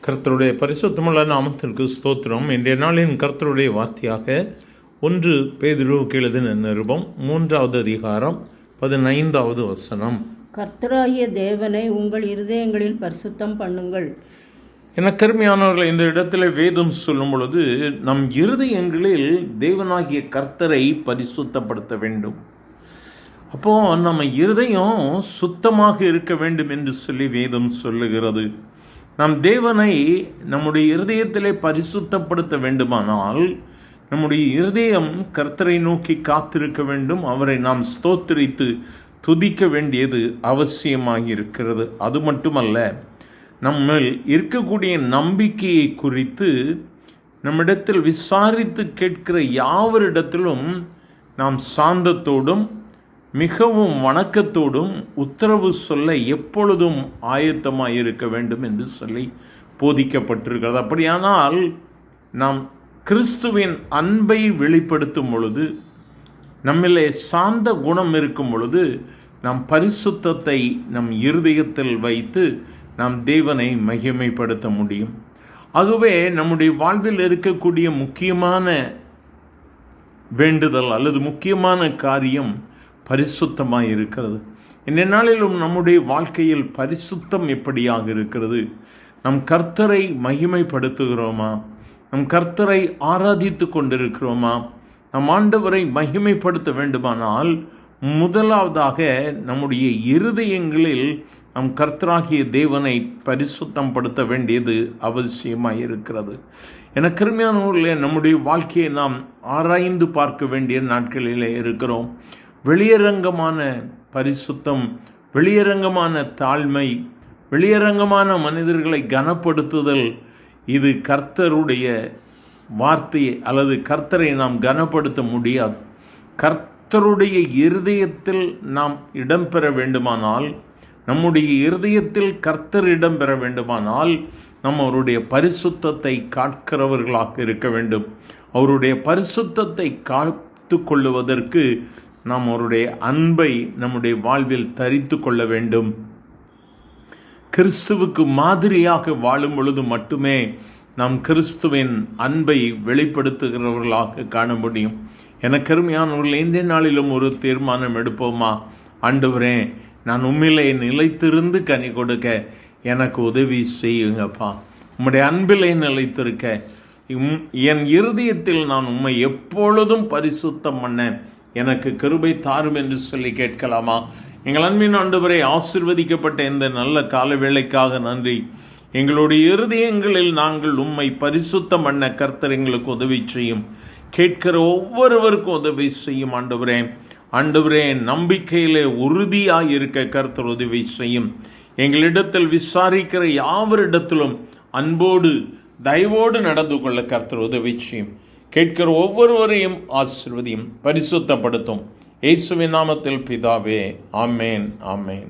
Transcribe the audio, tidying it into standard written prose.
கர்த்தருடைய பரிசுத்தமுள்ள நாமத்திற்கு ஸ்தோத்திரம். இன்றைய நாளின் கர்த்தருடைய வார்த்தையாக 1 பேதுருவுக்கு எழுதின நிருபம் 3வது அதிகாரம் 15வது வசனம். கர்த்தராகிய தேவனை உங்கள் இருதயங்களில் பரிசுத்தம் பண்ணுங்கள். என கருமையானவர்கள், இந்த இடத்துல வேதம் சொல்லும் பொழுது நம் இருதயங்களில் தேவனாகிய கர்த்தரை பரிசுத்தப்படுத்த வேண்டும். அப்போ நம்ம இருதயம் சுத்தமாக இருக்க வேண்டும் என்று சொல்லி வேதம் சொல்லுகிறது. நாம் தேவனை நம்முடைய இருதயத்திலே பரிசுத்தப்படுத்த வேண்டுமானால் நம்முடைய இருதயம் கர்த்தரை நோக்கி காத்திருக்க வேண்டும். அவரை நாம் ஸ்தோத்திரித்து துதிக்க வேண்டியது அவசியமாக இருக்கிறது. அது மட்டுமல்ல, நம்ம இருக்கக்கூடிய நம்பிக்கையை குறித்து நம்மிடத்தில் விசாரித்து கேட்கிற யாவரிடத்திலும் நாம் சாந்தத்தோடும் மிகவும் வணக்கத்தோடும் உத்தரவு சொல்ல எப்பொழுதும் ஆயத்தமாக இருக்க வேண்டும் என்று சொல்லி போதிக்கப்பட்டிருக்கிறது. அப்படியானால் நாம் கிறிஸ்துவின் அன்பை வெளிப்படுத்தும் பொழுது, நம்மிலே சாந்த குணம் இருக்கும் பொழுது, நாம் பரிசுத்தத்தை நம் இருதயத்தில் வைத்து நாம் தேவனை மகிமைப்படுத்த முடியும். ஆகவே நம்முடைய வாழ்வில் இருக்கக்கூடிய முக்கியமான வேண்டுதல் அல்லது முக்கியமான காரியம் பரிசுத்தமாக இருக்கிறது. இந்த நாளிலும் நம்முடைய வாழ்க்கையில் பரிசுத்தம் எப்படியாக இருக்கிறது? நம் கர்த்தரை மகிமைப்படுத்துகிறோமா? நம் கர்த்தரை ஆராதித்து கொண்டிருக்கிறோமா? நம் ஆண்டவரை மகிமைப்படுத்த வேண்டுமானால் முதலாவதாக நம்முடைய இருதயங்களில் நம் கர்த்தராகிய தேவனை பரிசுத்தம் படுத்த வேண்டியது அவசியமாக இருக்கிறது. என கருமையானவர்களே, நம்முடைய வாழ்க்கையை நாம் ஆராய்ந்து பார்க்க வேண்டிய நாட்களிலே இருக்கிறோம். வெளியரங்கமான பரிசுத்தம், வெளியரங்கமான தாழ்மை, வெளியரங்கமான மனிதர்களை கனப்படுத்துதல், இது கர்த்தருடைய வார்த்தையை அல்லது கர்த்தரை நாம் கனப்படுத்த முடியாது. கர்த்தருடைய இருதயத்தில் நாம் இடம்பெற வேண்டுமானால், நம்முடைய இருதயத்தில் கர்த்தர் இடம்பெற வேண்டுமானால் நாம் அவருடைய பரிசுத்தத்தை காக்கிறவர்களாக இருக்க வேண்டும். அவருடைய பரிசுத்தத்தை காத்து கொள்ளுவதற்கு நாம் அவருடைய அன்பை நம்முடைய வாழ்வில் தரித்து கொள்ள வேண்டும். கிறிஸ்துவுக்கு மாதிரியாக வாழும் பொழுது மட்டுமே நாம் கிறிஸ்துவின் அன்பை வெளிப்படுத்துகிறவர்களாக காண முடியும். என கருமையானவர்கள், இந்த நாளிலும் ஒரு தீர்மானம் எடுப்போமா? ஆண்டவரே, நான் உம்மிலே நிலைத்திருந்து கனி கொடுக்க எனக்கு உதவி செய்யுங்கப்பா. உம்முடைய அன்பிலே நிலைத்திருக்க என் இருதயத்தில் நான் உம்மை எப்பொழுதும் பரிசுத்தம் பண்ண எனக்கு கிருபை தாரும் என்று சொல்லி கேட்கலாமா? எங்கள் அன்பின் ஆண்டவரே, ஆசீர்வதிக்கப்பட்ட இந்த நல்ல கால வேளைக்காக நன்றி. எங்களுடைய இருதயங்களில் நாங்கள் உம்மை பரிசுத்தம் பண்ண கர்த்தர் எங்களுக்கு உதவி செய்யும். கேட்கிற ஒவ்வொருவருக்கும் உதவி செய்யும் ஆண்டவரே. ஆண்டவரே, நம்பிக்கையிலே உறுதியாக இருக்க கர்த்தர் உதவி செய்யும். எங்களிடத்தில் விசாரிக்கிற யாவரிடத்திலும் அன்போடு தயவோடு நடந்து கொள்ள கர்த்தர் உதவி செய்யும். கேட்கிற ஒவ்வொருவரையும் ஆசீர்வதியும், பரிசுத்தப்படுத்தும். இயேசுவின் நாமத்தில் பிதாவே, ஆமேன், ஆமேன்.